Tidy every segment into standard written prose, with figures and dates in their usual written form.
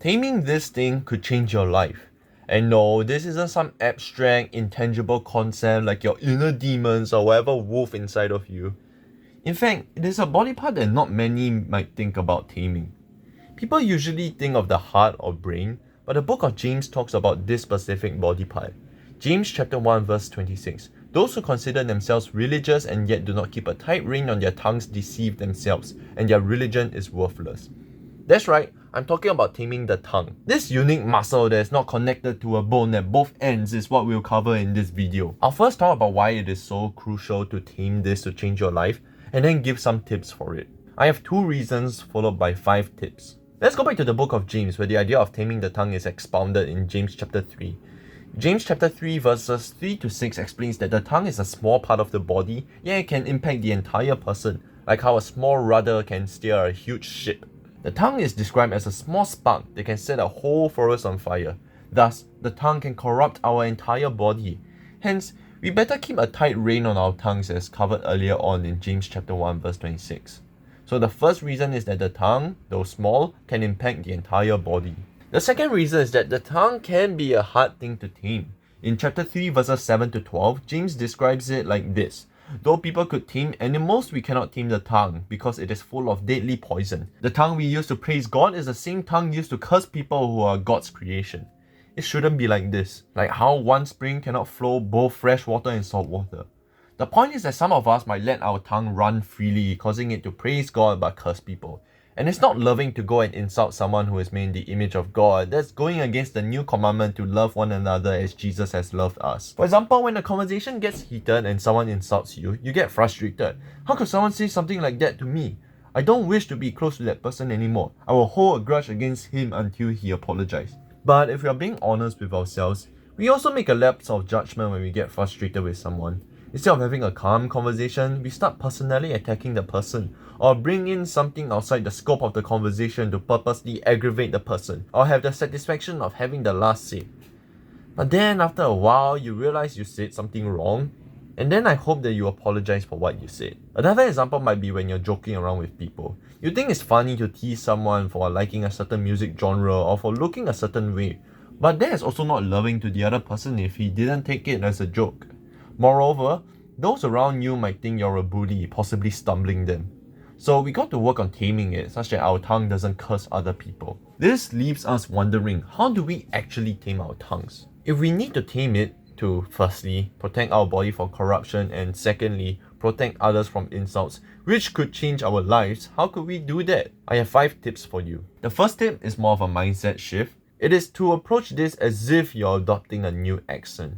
Taming this thing could change your life. And no, this isn't some abstract, intangible concept like your inner demons or whatever wolf inside of you. In fact, it is a body part that not many might think about taming. People usually think of the heart or brain, but the book of James talks about this specific body part. James chapter 1 verse 26. Those who consider themselves religious and yet do not keep a tight rein on their tongues deceive themselves, and their religion is worthless. That's right, I'm talking about taming the tongue. This unique muscle that is not connected to a bone at both ends is what we'll cover in this video. I'll first talk about why it is so crucial to tame this to change your life, and then give some tips for it. I have 2 reasons followed by 5 tips. Let's go back to the book of James, where the idea of taming the tongue is expounded in James chapter 3. James chapter 3 verses 3 to 6 explains that the tongue is a small part of the body, yet it can impact the entire person, like how a small rudder can steer a huge ship. The tongue is described as a small spark that can set a whole forest on fire. Thus, the tongue can corrupt our entire body. Hence, we better keep a tight rein on our tongues as covered earlier on in James chapter 1 verse 26. So the first reason is that the tongue, though small, can impact the entire body. The second reason is that the tongue can be a hard thing to tame. In chapter 3 verses 7 to 12, James describes it like this. Though people could tame animals, we cannot tame the tongue because it is full of deadly poison. The tongue we use to praise God is the same tongue used to curse people who are God's creation. It shouldn't be like this, like how one spring cannot flow both fresh water and salt water. The point is that some of us might let our tongue run freely, causing it to praise God but curse people. And it's not loving to go and insult someone who is made in the image of God. That's going against the new commandment to love one another as Jesus has loved us. For example, when a conversation gets heated and someone insults you, you get frustrated. How could someone say something like that to me? I don't wish to be close to that person anymore. I will hold a grudge against him until he apologizes. But if we are being honest with ourselves, we also make a lapse of judgment when we get frustrated with someone. Instead of having a calm conversation, we start personally attacking the person, or bring in something outside the scope of the conversation to purposely aggravate the person, or have the satisfaction of having the last say. But then after a while, you realize you said something wrong, and then I hope that you apologize for what you said. Another example might be when you're joking around with people. You think it's funny to tease someone for liking a certain music genre or for looking a certain way, but that is also not loving to the other person if he didn't take it as a joke. Moreover, those around you might think you're a bully, possibly stumbling them. So we got to work on taming it such that our tongue doesn't curse other people. This leaves us wondering, how do we actually tame our tongues? If we need to tame it to, firstly, protect our body from corruption and secondly, protect others from insults, which could change our lives, how could we do that? I have 5 tips for you. The first tip is more of a mindset shift. It is to approach this as if you're adopting a new accent.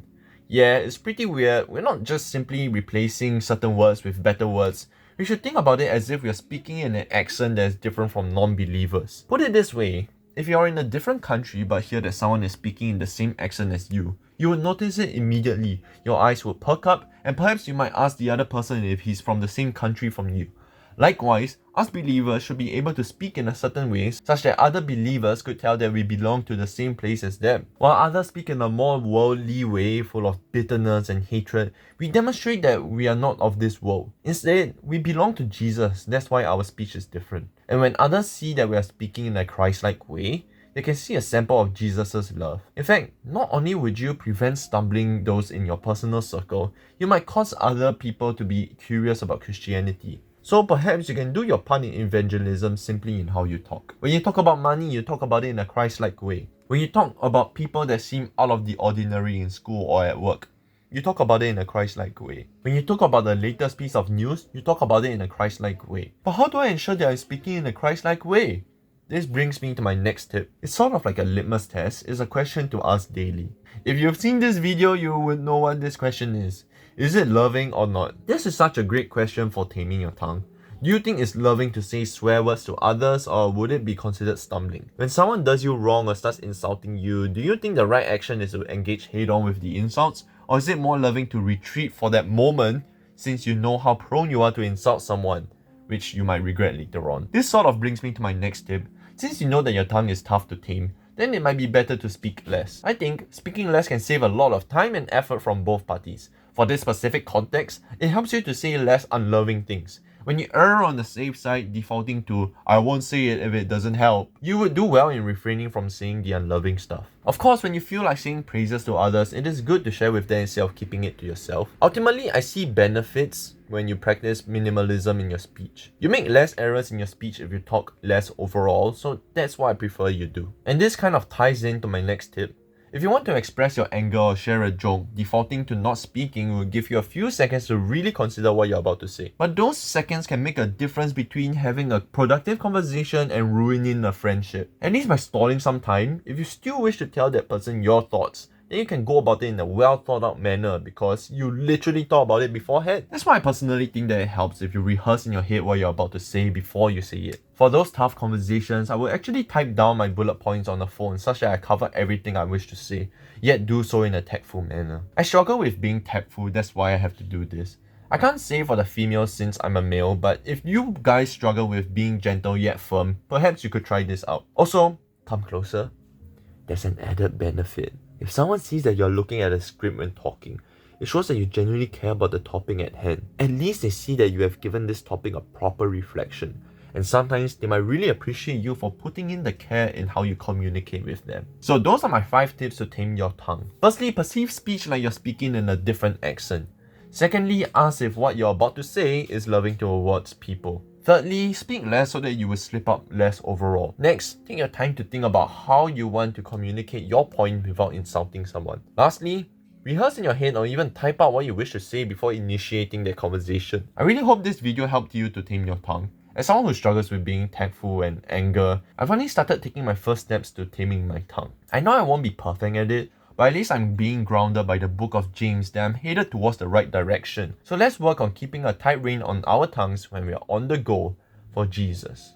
Yeah, it's pretty weird. We're not just simply replacing certain words with better words. We should think about it as if we are speaking in an accent that is different from non-believers. Put it this way, if you're in a different country but hear that someone is speaking in the same accent as you would notice it immediately. Your eyes will perk up and perhaps you might ask the other person if he's from the same country from you. Likewise, us believers should be able to speak in a certain way such that other believers could tell that we belong to the same place as them. While others speak in a more worldly way full of bitterness and hatred, we demonstrate that we are not of this world. Instead, we belong to Jesus. That's why our speech is different. And when others see that we are speaking in a Christ-like way, they can see a sample of Jesus' love. In fact, not only would you prevent stumbling those in your personal circle, you might cause other people to be curious about Christianity. So perhaps you can do your part in evangelism simply in how you talk. When you talk about money, you talk about it in a Christ-like way. When you talk about people that seem out of the ordinary in school or at work, you talk about it in a Christ-like way. When you talk about the latest piece of news, you talk about it in a Christ-like way. But how do I ensure that I'm speaking in a Christ-like way? This brings me to my next tip. It's sort of like a litmus test. It's a question to ask daily. If you've seen this video, you would know what this question is. Is it loving or not? This is such a great question for taming your tongue. Do you think it's loving to say swear words to others, or would it be considered stumbling? When someone does you wrong or starts insulting you, do you think the right action is to engage head-on with the insults? Or is it more loving to retreat for that moment since you know how prone you are to insult someone, which you might regret later on? This sort of brings me to my next tip. Since you know that your tongue is tough to tame, then it might be better to speak less. I think speaking less can save a lot of time and effort from both parties. For this specific context, it helps you to say less unloving things. When you err on the safe side, defaulting to "I won't say it if it doesn't help," you would do well in refraining from saying the unloving stuff. Of course, when you feel like saying praises to others, it is good to share with them instead of keeping it to yourself. Ultimately, I see benefits when you practice minimalism in your speech. You make less errors in your speech if you talk less overall, so that's what I prefer you do. And this kind of ties into my next tip. If you want to express your anger or share a joke, defaulting to not speaking will give you a few seconds to really consider what you're about to say. But those seconds can make a difference between having a productive conversation and ruining a friendship. At least by stalling some time, if you still wish to tell that person your thoughts, then you can go about it in a well thought out manner because you literally thought about it beforehand. That's why I personally think that it helps if you rehearse in your head what you're about to say before you say it. For those tough conversations, I will actually type down my bullet points on the phone such that I cover everything I wish to say, yet do so in a tactful manner. I struggle with being tactful, that's why I have to do this. I can't say for the females since I'm a male, but if you guys struggle with being gentle yet firm, perhaps you could try this out. Also, come closer. There's an added benefit. If someone sees that you're looking at a script when talking, it shows that you genuinely care about the topic at hand. At least they see that you have given this topic a proper reflection. And sometimes they might really appreciate you for putting in the care in how you communicate with them. So those are my 5 tips to tame your tongue. Firstly, perceive speech like you're speaking in a different accent. Secondly, ask if what you're about to say is loving towards people. Thirdly, speak less so that you will slip up less overall. Next, take your time to think about how you want to communicate your point without insulting someone. Lastly, rehearse in your head or even type out what you wish to say before initiating that conversation. I really hope this video helped you to tame your tongue. As someone who struggles with being tactful and anger, I've finally started taking my first steps to taming my tongue. I know I won't be perfect at it, but at least I'm being grounded by the book of James that I'm headed towards the right direction. So let's work on keeping a tight rein on our tongues when we are on the go for Jesus.